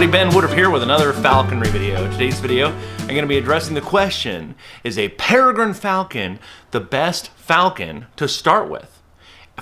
everybody, Ben Woodruff here with another falconry video. Today's video, I'm going to be addressing the question, is a peregrine falcon the best falcon to start with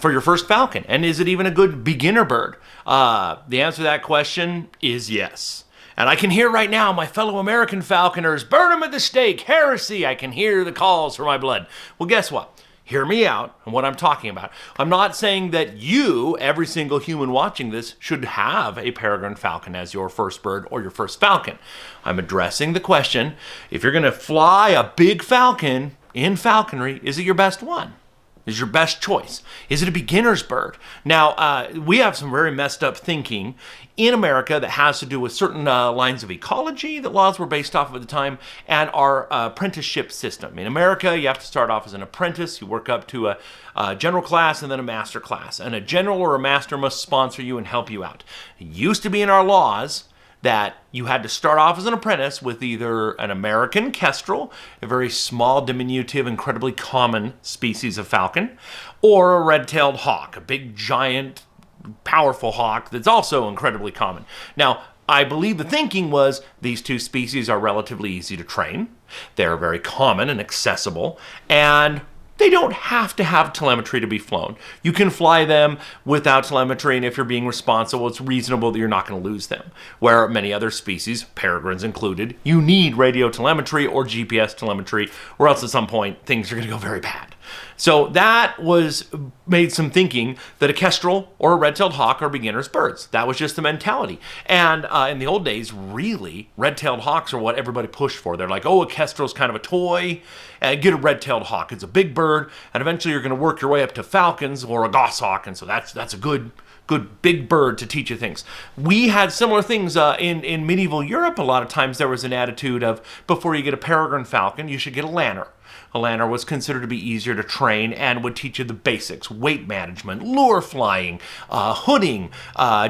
for your first falcon? And is it even a good beginner bird? The answer to that question is yes. And I can hear right now my fellow American falconers, burn them at the stake, heresy. I can hear the calls for my blood. Well, guess what? Hear me out on what I'm talking about. I'm not saying that you, every single human watching this, should have a peregrine falcon as your first bird or your first falcon. I'm addressing the question, if you're going to fly a big falcon in falconry, is it your best one? Is your best choice? Is it a beginner's bird? Now, we have some very messed up thinking in America that has to do with certain lines of ecology that laws were based off of at the time, and our apprenticeship system. In America, you have to start off as an apprentice. You work up to a general class and then a master class. And a general or a master must sponsor you and help you out. It used to be in our laws that you had to start off as an apprentice with either an American kestrel, a very small, diminutive, incredibly common species of falcon, or a red-tailed hawk, a big, giant, powerful hawk that's also incredibly common. Now, I believe the thinking was these two species are relatively easy to train. They're very common and accessible, and they don't have to have telemetry to be flown. You can fly them without telemetry, and if you're being responsible, it's reasonable that you're not going to lose them. Where many other species, peregrines included, you need radio telemetry or GPS telemetry, or else at some point things are going to go very bad. So that made some thinking that a kestrel or a red-tailed hawk are beginner's birds. That was just the mentality. And in the old days, really, red-tailed hawks are what everybody pushed for. They're like, oh, a kestrel's kind of a toy. Get a red-tailed hawk. It's a big bird, and eventually you're going to work your way up to falcons or a goshawk, and so that's a good big bird to teach you things. We had similar things in medieval Europe. A lot of times there was an attitude of, before you get a peregrine falcon, you should get a lanner. A lanner was considered to be easier to train and would teach you the basics: weight management, lure flying, hooding,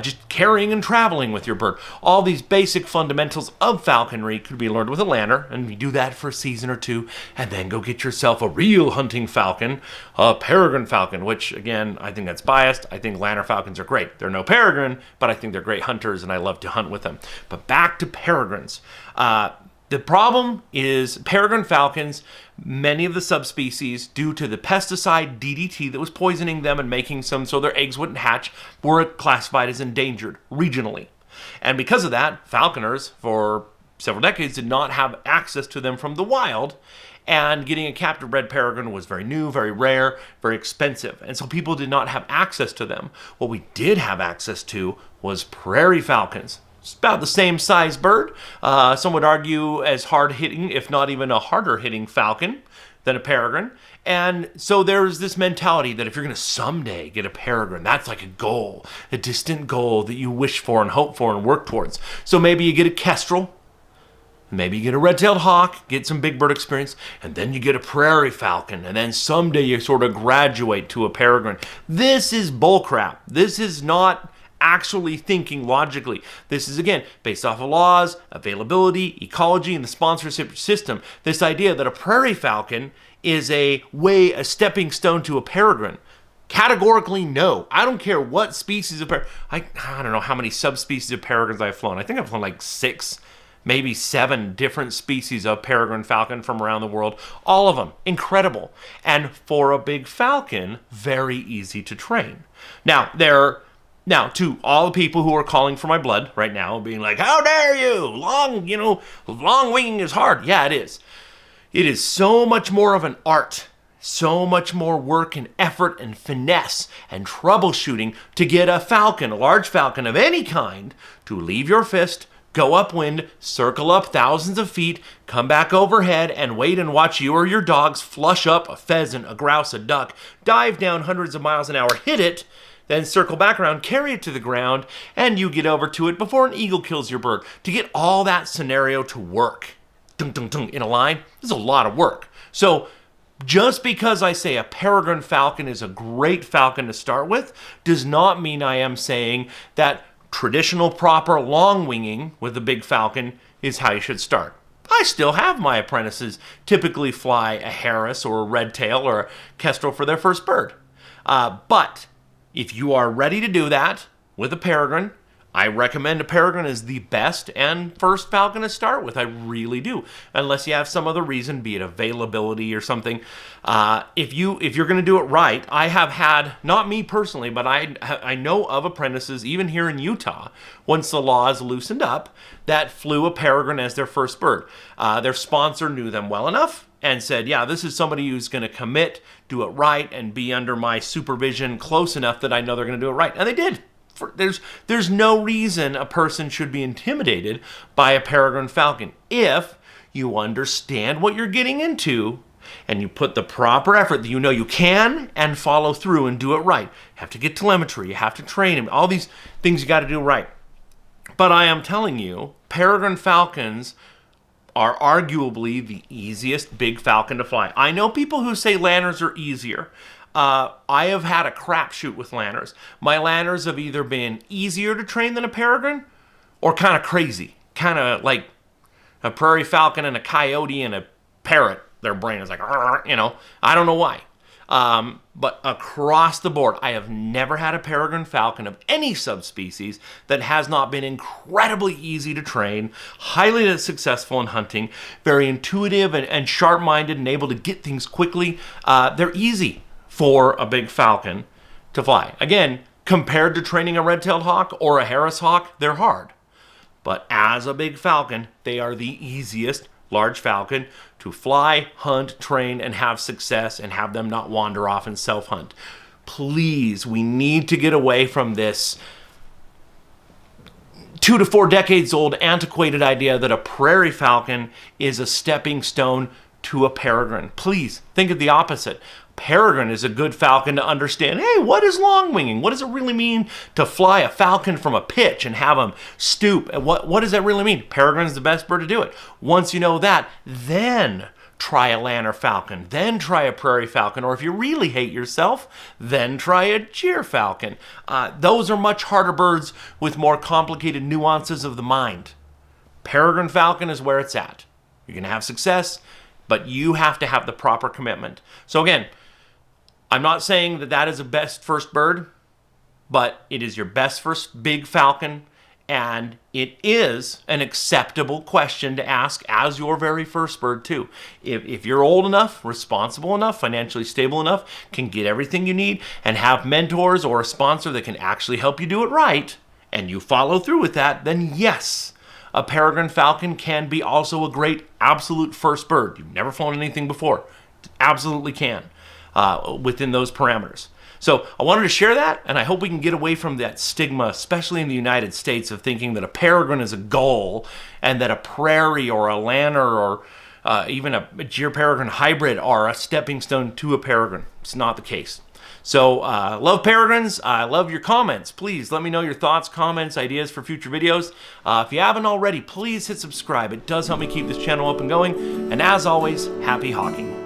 just carrying and traveling with your bird. All these basic fundamentals of falconry could be learned with a lanner, and you do that for a season or two, and then go get yourself a real hunting falcon, a peregrine falcon, which, again, I think that's biased. I think lanner falcons are great. They're no peregrine, but I think they're great hunters, and I love to hunt with them. But back to peregrines. The problem is peregrine falcons, many of the subspecies, due to the pesticide DDT that was poisoning them and making some so their eggs wouldn't hatch, were classified as endangered regionally. And because of that, falconers for several decades did not have access to them from the wild, and getting a captive bred peregrine was very new, very rare, very expensive. And so people did not have access to them. What we did have access to was prairie falcons. It's about the same size bird. Some would argue as hard-hitting, if not even a harder-hitting falcon than a peregrine. And so there's this mentality that if you're going to someday get a peregrine, that's like a goal, a distant goal that you wish for and hope for and work towards. So maybe you get a kestrel, maybe you get a red-tailed hawk, get some big bird experience, and then you get a prairie falcon, and then someday you sort of graduate to a peregrine. This is bullcrap. This is not actually thinking logically. This is, again, based off of laws, availability, ecology, and the sponsorship system. This idea that a prairie falcon is a stepping stone to a peregrine. Categorically, no. I don't care what species of I don't know how many subspecies of peregrines I've flown. I think I've flown like 6, maybe 7 different species of peregrine falcon from around the world. All of them incredible. And for a big falcon, very easy to train. Now, Now, to all the people who are calling for my blood right now, being like, how dare you? Longwinging is hard. Yeah, it is. It is so much more of an art, so much more work and effort and finesse and troubleshooting to get a falcon, a large falcon of any kind, to leave your fist, go upwind, circle up thousands of feet, come back overhead, and wait and watch you or your dogs flush up a pheasant, a grouse, a duck, dive down hundreds of miles an hour, hit it, then circle back around, carry it to the ground, and you get over to it before an eagle kills your bird. To get all that scenario to work, in a line, is a lot of work. So just because I say a peregrine falcon is a great falcon to start with, does not mean I am saying that traditional proper longwinging with a big falcon is how you should start. I still have my apprentices typically fly a Harris or a red-tail or a kestrel for their first bird. But if you are ready to do that with a peregrine, I recommend a peregrine as the best and first falcon to start with. I really do. Unless you have some other reason, be it availability or something. If you're going to do it right, I have had, not me personally, but I know of apprentices, even here in Utah, once the laws loosened up, that flew a peregrine as their first bird. Their sponsor knew them well enough and said, yeah, this is somebody who's going to commit, do it right, and be under my supervision close enough that I know they're going to do it right. And they did. There's no reason a person should be intimidated by a peregrine falcon if you understand what you're getting into and you put the proper effort that you know you can and follow through and do it right. You have to get telemetry, you have to train him, all these things you got to do right. But I am telling you, peregrine falcons are arguably the easiest big falcon to fly. I know people who say lanners are easier. I have had a crapshoot with lanners. My lanners have either been easier to train than a peregrine or kind of crazy. Kind of like a prairie falcon and a coyote and a parrot. Their brain is like, you know, I don't know why. But across the board, I have never had a peregrine falcon of any subspecies that has not been incredibly easy to train, highly successful in hunting, very intuitive and sharp-minded and able to get things quickly. They're easy for a big falcon to fly. Again, compared to training a red-tailed hawk or a Harris hawk, they're hard. But as a big falcon, they are the easiest large falcon to fly, hunt, train, and have success and have them not wander off and self-hunt. Please, we need to get away from this 2 to 4 decades old antiquated idea that a prairie falcon is a stepping stone to a peregrine. Please, think of the opposite. Peregrine is a good falcon to understand, hey, what is longwinging? What does it really mean to fly a falcon from a pitch and have them stoop? What does that really mean? Peregrine is the best bird to do it. Once you know that, then try a lanner falcon, then try a prairie falcon, or if you really hate yourself, then try a gyr falcon. Those are much harder birds with more complicated nuances of the mind. Peregrine falcon is where it's at. You're going to have success, but you have to have the proper commitment. So again, I'm not saying that that is the best first bird, but it is your best first big falcon, and it is an acceptable question to ask as your very first bird too. If you're old enough, responsible enough, financially stable enough, can get everything you need, and have mentors or a sponsor that can actually help you do it right, and you follow through with that, then yes, a peregrine falcon can be also a great absolute first bird. You've never flown anything before. Absolutely can. Within those parameters. So I wanted to share that, and I hope we can get away from that stigma, especially in the United States, of thinking that a peregrine is a goal and that a prairie or a lanner or even a gyr peregrine hybrid are a stepping stone to a peregrine. It's not the case. So love peregrines. I love your comments. Please let me know your thoughts, comments, ideas for future videos. If you haven't already, please hit subscribe. It does help me keep this channel up and going. And as always, happy hawking.